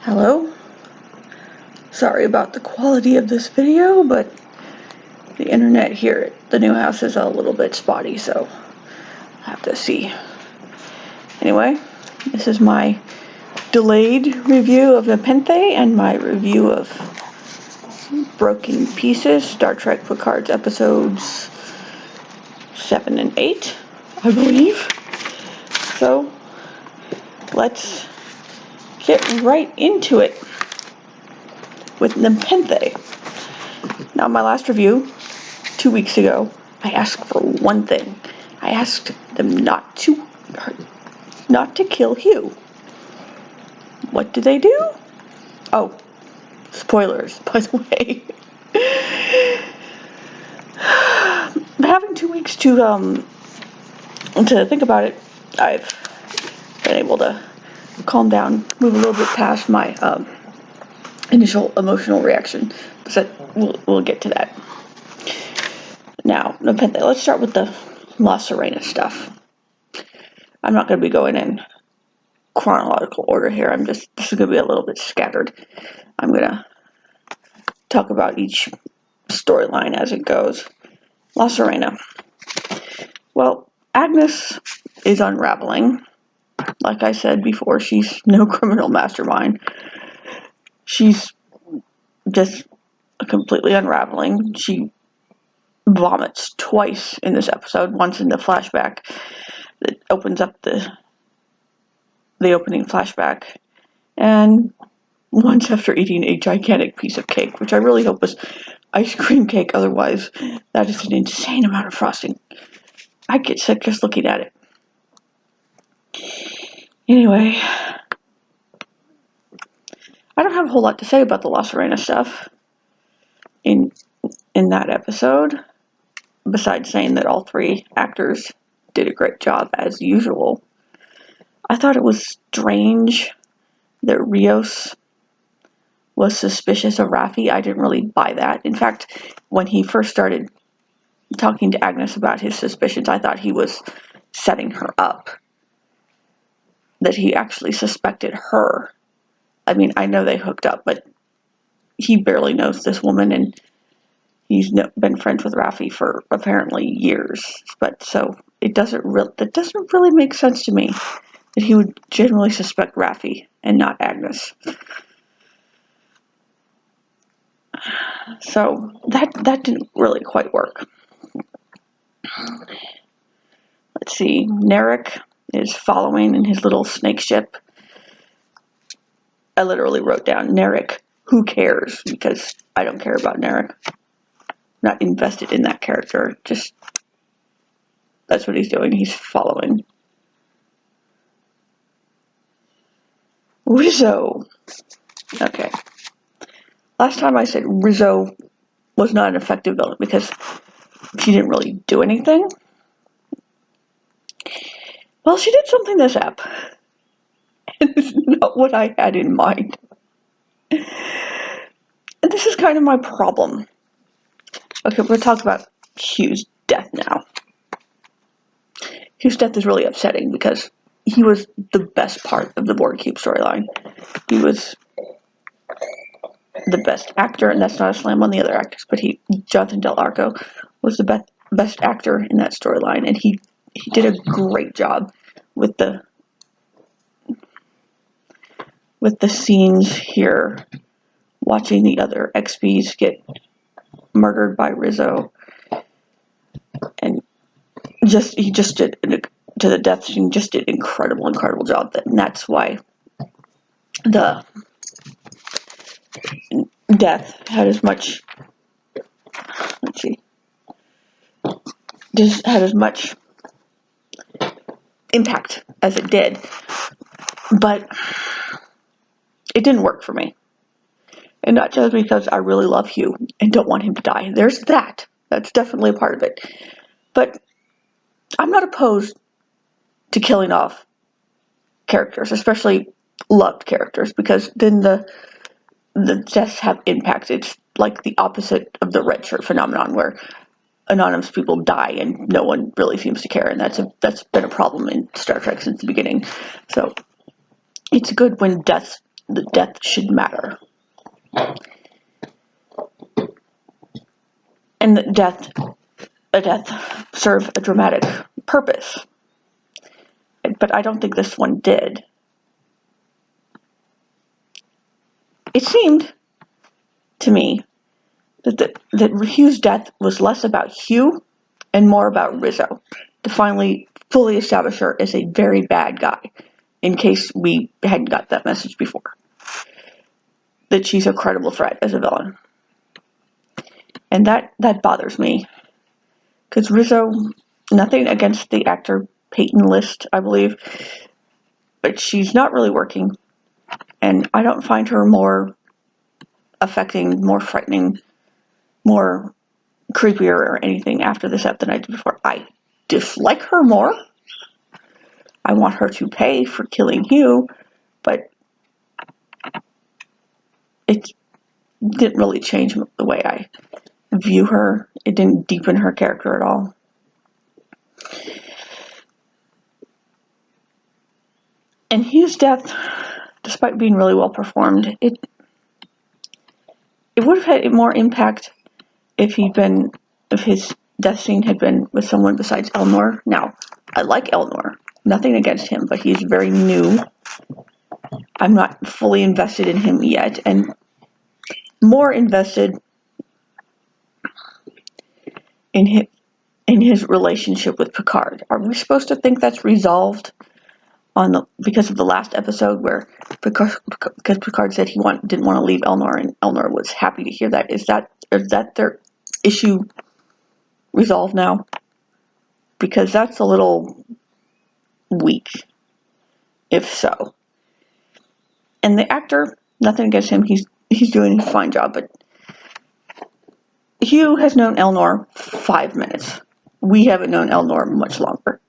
Hello? Sorry about the quality of this video, but the internet here at the new house is a little bit spotty, so I'll have to see. Anyway, this is my delayed review of Nepenthe and my review of Broken Pieces, Star Trek Picard's episodes 7 and 8, I believe. So, let's get right into it with Nepenthe. Now, my last review, 2 weeks ago, I asked for one thing. I asked them not to kill Hugh. What did they do? Oh, spoilers, by the way. Having 2 weeks to think about it, I've been able to calm down, move a little bit past my initial emotional reaction. So we'll get to that. Now, Nepenthe, let's start with the La Sirena stuff. I'm not going to be going in chronological order here. This is going to be a little bit scattered. I'm going to talk about each storyline as it goes. La Sirena. Well, Agnes is unraveling. Like I said before, she's no criminal mastermind. She's just completely unraveling. She vomits twice in this episode, once in the flashback that opens up the opening flashback, and once after eating a gigantic piece of cake, which I really hope was ice cream cake, otherwise that is an insane amount of frosting. I get sick just looking at it. Anyway, I don't have a whole lot to say about the La Sirena stuff in that episode, besides saying that all three actors did a great job as usual. I thought it was strange that Rios was suspicious of Raffi. I didn't really buy that. In fact, when he first started talking to Agnes about his suspicions, I thought he was setting her up, that he actually suspected her. I mean, I know they hooked up, but he barely knows this woman, and he's been friends with Raffi for apparently years. But so that doesn't really make sense to me that he would generally suspect Raffi and not Agnes. So that didn't really quite work. Let's see, Narek is following in his little snake ship. I literally wrote down, Narek, who cares? Because I don't care about Narek. I'm not invested in that character. Just, that's what he's doing. He's following. Rizzo. Okay. Last time I said Rizzo was not an effective villain because she didn't really do anything. Well, she did something this ep. And it's not what I had in mind. And this is kind of my problem. Okay, we're going to talk about Hugh's death now. Hugh's death is really upsetting because he was the best part of the Borg Cube storyline. He was the best actor, and that's not a slam on the other actors, but Jonathan Del Arco was the best actor in that storyline, and he did a great job with the scenes here, watching the other XPs get murdered by Rizzo, and he just did to the death scene, just did incredible job. And that's why the death had as much, just had as much impact as it did. But it didn't work for me. And not just because I really love Hugh and don't want him to die. There's that. That's definitely a part of it. But I'm not opposed to killing off characters, especially loved characters, because then the deaths have impact. It's like the opposite of the red shirt phenomenon, where anonymous people die and no one really seems to care, and that's been a problem in Star Trek since the beginning. So it's good when deaths the death should matter. And that death serve a dramatic purpose. But I don't think this one did. It seemed to me that Hugh's death was less about Hugh and more about Rizzo, to finally fully establish her as a very bad guy, in case we hadn't got that message before. That she's a credible threat as a villain. And that bothers me. Because Rizzo, nothing against the actor Peyton List, I believe, but she's not really working. And I don't find her more affecting, more frightening, more creepier or anything after this episode than I did before. I dislike her more. I want her to pay for killing Hugh, but it didn't really change the way I view her. It didn't deepen her character at all. And Hugh's death, despite being really well performed, it would have had more impact if his death scene had been with someone besides Elnor. Now, I like Elnor. Nothing against him, but he's very new. I'm not fully invested in him yet, and more invested in his relationship with Picard. Are we supposed to think that's resolved because of the last episode where because Picard said he didn't want to leave Elnor, and Elnor was happy to hear that? Is that their issue resolved now? Because that's a little weak, if so. And the actor, nothing against him, he's doing a fine job, but Hugh has known Elnor 5 minutes. We haven't known Elnor much longer.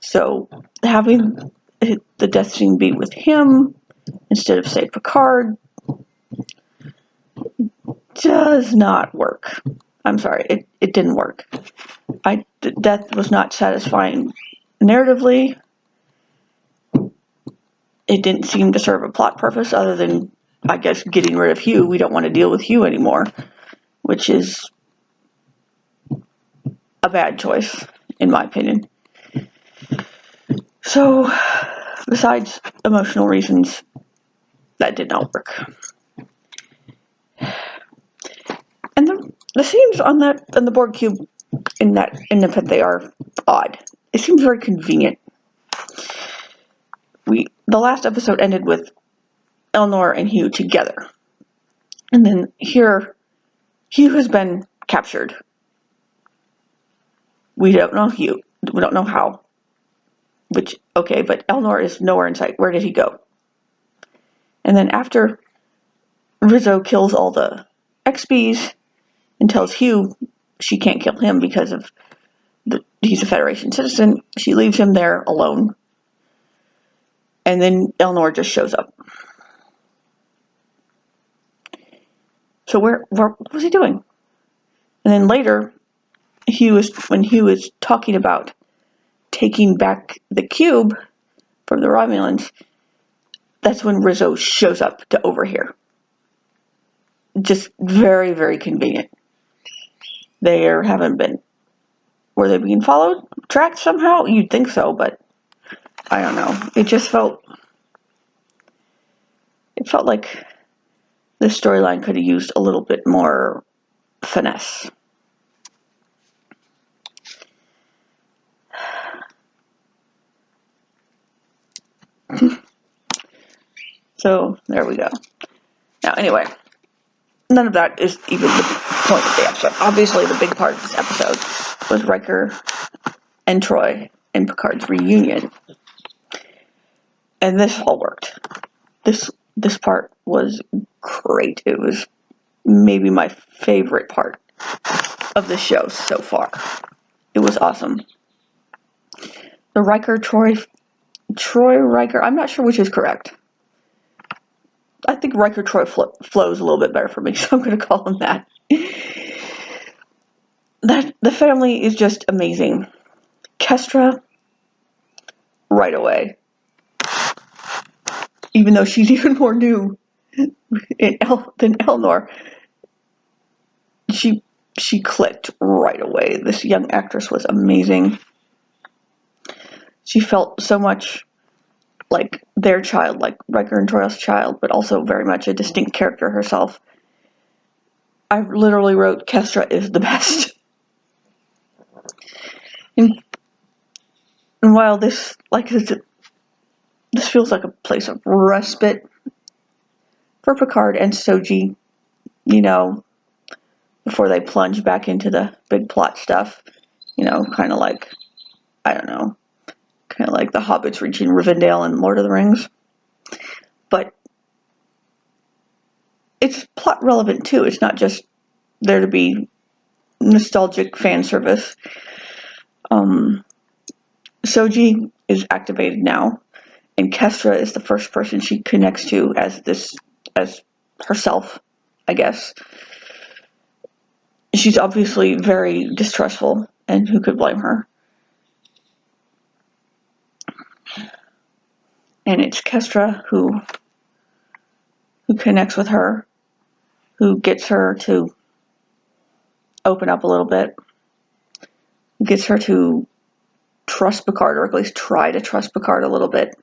So having the death scene be with him instead of, say, Picard does not work. I'm sorry, it didn't work. Death was not satisfying narratively. It didn't seem to serve a plot purpose other than, I guess, getting rid of Hugh. We don't want to deal with Hugh anymore, which is a bad choice, in my opinion. So, besides emotional reasons, that did not work. And the scenes on the board cube in Nepenthe are odd. It seems very convenient. The last episode ended with Elnor and Hugh together. And then here, Hugh has been captured. We don't know Hugh. We don't know how. But Elnor is nowhere in sight. Where did he go? And then after Rizzo kills all the XBs and tells Hugh she can't kill him because he's a Federation citizen, she leaves him there alone. And then Elnor just shows up. So where what was he doing? And then later, when Hugh is talking about taking back the cube from the Romulans, that's when Rizzo shows up to overhear. Just very, very convenient. Were they being followed? Tracked somehow? You'd think so, but I don't know. It felt like the storyline could have used a little bit more finesse. So there we go. Now, anyway, none of that is even the point of the episode. Obviously, the big part of this episode was Riker and Troy and Picard's reunion. And this all worked. This part was great. It was maybe my favorite part of the show so far. It was awesome. The Troy Riker, I'm not sure which is correct. I think Riker Troy flows a little bit better for me, so I'm going to call him that. The family is just amazing. Kestra, right away. even though she's even more new than Elnor, she clicked right away. This young actress was amazing. She felt so much like their child, like Riker and Troy's child, but also very much a distinct character herself. I literally wrote, Kestra is the best. And while this feels like a place of respite for Picard and Soji, before they plunge back into the big plot stuff, kind of like, I don't know, kind of like the hobbits reaching Rivendell in Lord of the Rings. But it's plot relevant too. It's not just there to be nostalgic fan service. Soji is activated now, and Kestra is the first person she connects to as herself, I guess. She's obviously very distrustful, and who could blame her? And it's Kestra who connects with her, who gets her to open up a little bit, gets her to trust Picard, or at least try to trust Picard a little bit.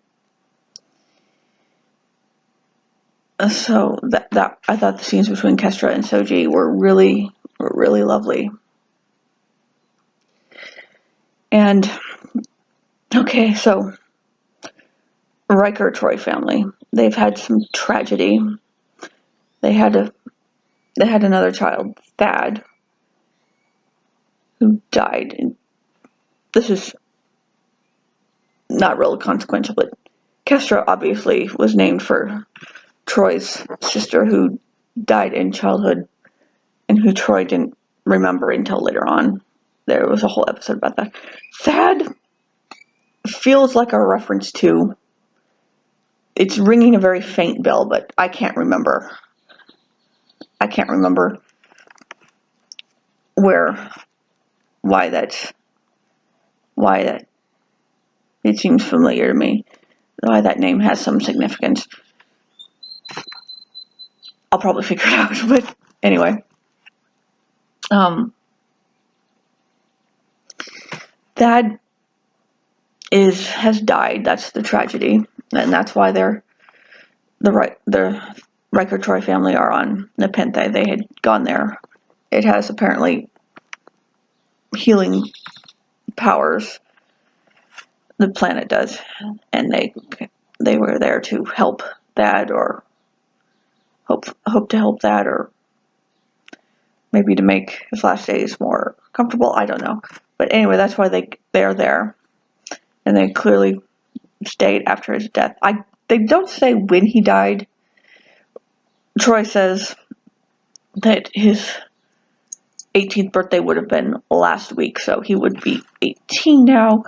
So that I thought the scenes between Kestra and Soji were really lovely. And okay, so Riker Troy family, they've had some tragedy. They had another child, Thad, who died. And this is not really consequential, but Kestra obviously was named for Troy's sister, who died in childhood and who Troy didn't remember until later on. There was a whole episode about that. Thad feels like a reference to, it's ringing a very faint bell, but I can't remember why that it seems familiar to me, why that name has some significance. I'll probably figure it out, but anyway. Thad has died. That's the tragedy, and that's why the Riker Troy family are on Nepenthe. They had gone there. It has apparently healing powers. The planet does, and they were there to help Thad, or hope to help Thad, or maybe to make his last days more comfortable. I don't know, but anyway, that's why they are there, and they clearly stayed after his death. They don't say when he died. Troy says that his 18th birthday would have been last week, so he would be 18 now.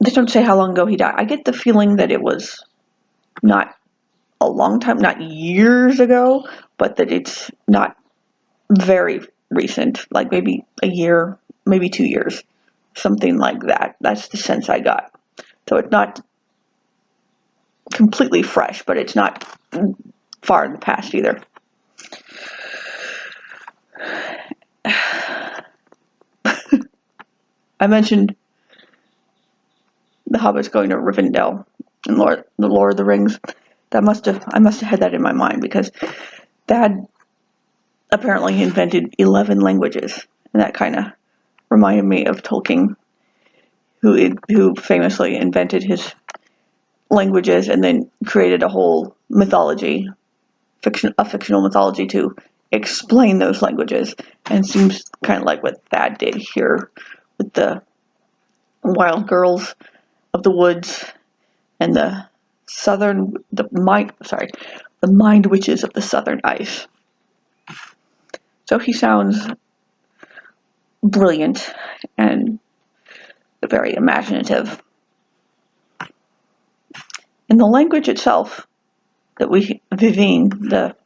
They don't say how long ago he died. I get the feeling that it was not a long time, not years ago, but that it's not very recent, like maybe a year, maybe 2 years, something like that. That's the sense I got. So it's not completely fresh, but it's not far in the past either. I mentioned the hobbits going to Rivendell in the Lord of the Rings. I must have had that in my mind, because Dad apparently invented 11 languages, and that kind of reminded me of Tolkien, who famously invented his languages and then created a whole mythology, a fictional mythology to explain those languages. And it seems kind of like what Thad did here with the wild girls of the woods and the mind witches of the southern ice. So he sounds brilliant and very imaginative. And the language itself that Vivine, the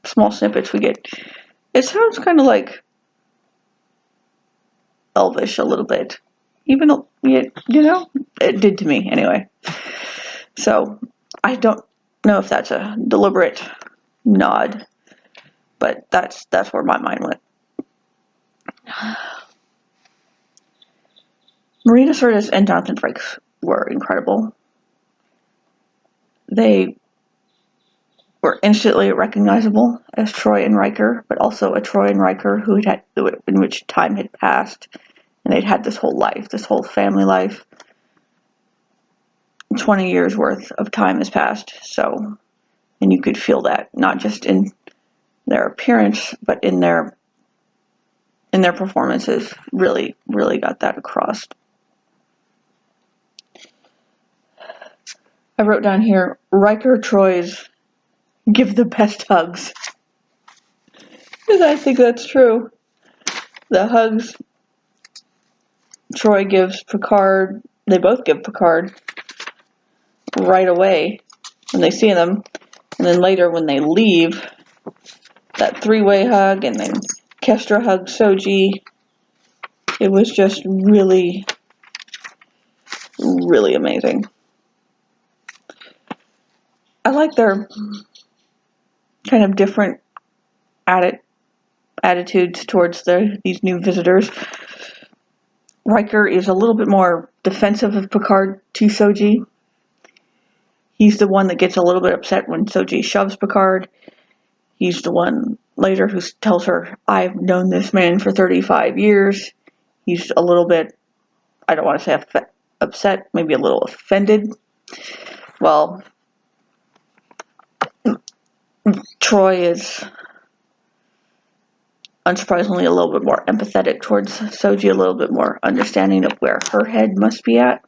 small snippets we get, it sounds kind of like Elvish a little bit. Even though, it did to me anyway. So I don't know if that's a deliberate nod, but that's where my mind went. Marina Sirtis and Jonathan Frakes were incredible. They were instantly recognizable as Troy and Riker, but also a Troy and Riker who had in which time had passed, and they'd had this whole life, this whole family life. 20 years worth of time has passed, so, and you could feel that not just in their appearance, but in their performances. Really, really got that across. I wrote down here, Riker Troy's give the best hugs. Because I think that's true. The hugs Troy gives Picard, they both give Picard right away when they see them. And then later when they leave, that three-way hug, and then Kestra hugs Soji. It was just really, really amazing. I like their kind of different attitudes towards these new visitors. Riker is a little bit more defensive of Picard to Soji. He's the one that gets a little bit upset when Soji shoves Picard. He's the one later who tells her, I've known this man for 35 years. He's a little bit, I don't want to say upset, maybe a little offended. Well, Troy is unsurprisingly a little bit more empathetic towards Soji, a little bit more understanding of where her head must be at.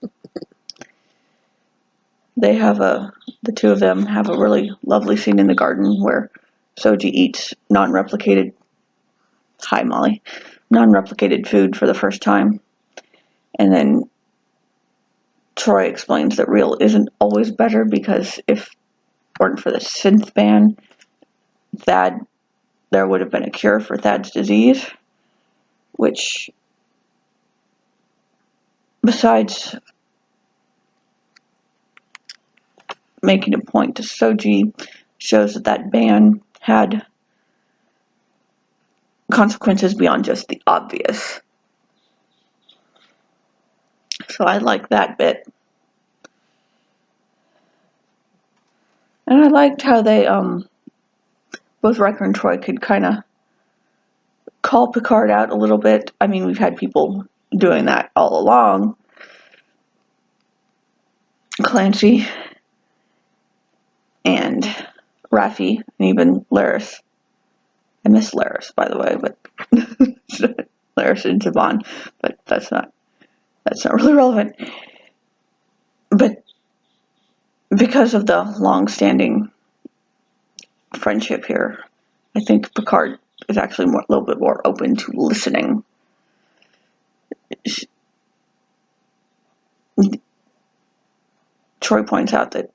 They have the two of them have a really lovely scene in the garden where Soji eats non-replicated food for the first time. And then Troy explains that real isn't always better, because if it weren't for the synth ban, there would have been a cure for Thad's disease, which, besides making a point to Soji, shows that ban had consequences beyond just the obvious. So I like that bit. And I liked how they, both Riker and Troy could kind of call Picard out a little bit. I mean, we've had people doing that all along. Clancy and Raffi, and even Laris. I miss Laris, by the way, but Laris and Siobhan, but that's not really relevant. But because of the long-standing friendship here, I think Picard is actually a little bit more open to listening. Troy points out that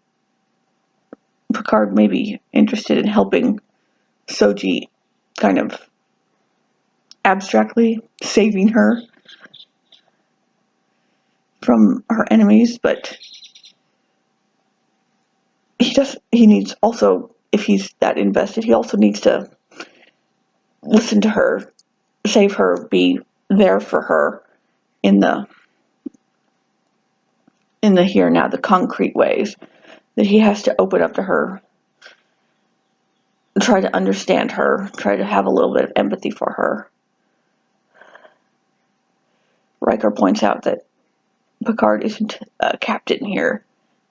Picard may be interested in helping Soji, kind of abstractly saving her from her enemies, but he needs also, if he's that invested, he also needs to listen to her, save her, be there for her in the here and now, the concrete ways, that he has to open up to her, try to understand her, try to have a little bit of empathy for her. Riker points out that Picard isn't a captain here.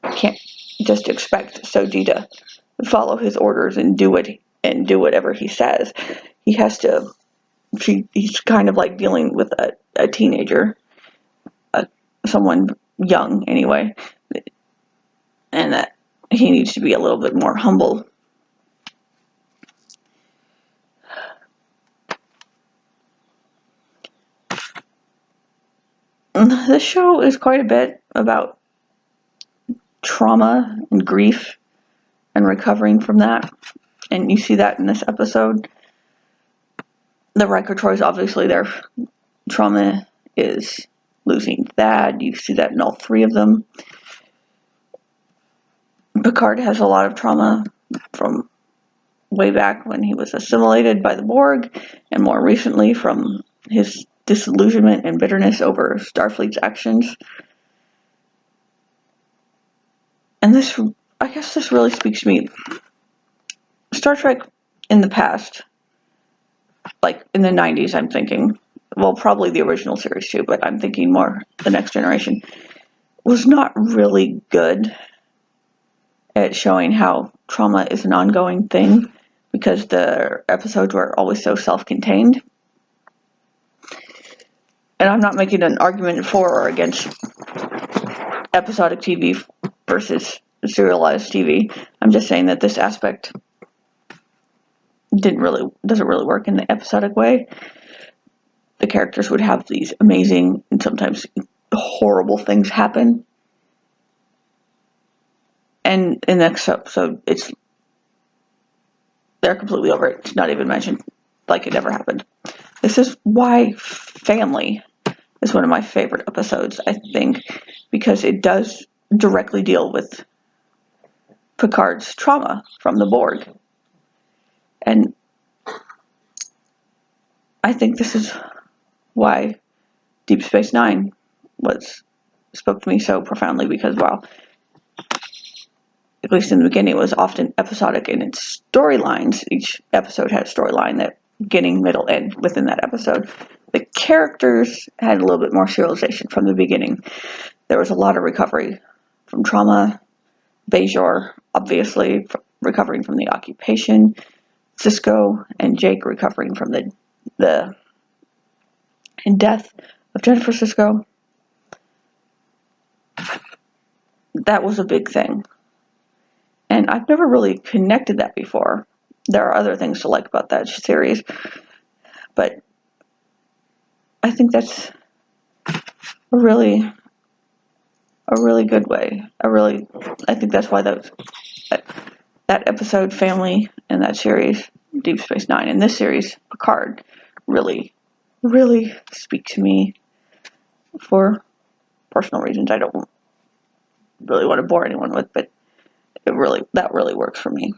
Can't just expect Soji to follow his orders and do whatever he says. He has to. He's kind of like dealing with a teenager, someone young anyway, and that he needs to be a little bit more humble. This show is quite a bit about trauma and grief and recovering from that, and you see that in this episode. The Riker Troy's obviously their trauma is losing Thad. You see that in all three of them. Picard has a lot of trauma from way back when he was assimilated by the Borg, and more recently from his disillusionment and bitterness over Starfleet's actions. And I guess this really speaks to me. Star Trek in the past, like in the 90s, I'm thinking, well, probably the original series too, but I'm thinking more The Next Generation, was not really good at showing how trauma is an ongoing thing, because the episodes were always so self-contained. And I'm not making an argument for or against episodic TV versus serialized TV. I'm just saying that this aspect doesn't really work in the episodic way. The characters would have these amazing and sometimes horrible things happen, and in the next episode they're completely over it. It's not even mentioned, like it never happened. This is why Family is one of my favorite episodes, I think, because it does directly deal with Picard's trauma from the Borg. And I think this is why Deep Space Nine spoke to me so profoundly, because while, at least in the beginning, it was often episodic in its storylines, each episode had a storyline, that beginning, middle, end within that episode. The characters had a little bit more serialization from the beginning. There was a lot of recovery from trauma. Bajor, obviously, recovering from the occupation. Sisko and Jake recovering from the death of Jennifer Sisko. That was a big thing. And I've never really connected that before. There are other things to like about that series, but I think that's a really good way. I think that's why that episode, Family, and that series, Deep Space Nine, and this series, Picard, really speak to me for personal reasons I don't really want to bore anyone with, but that really works for me.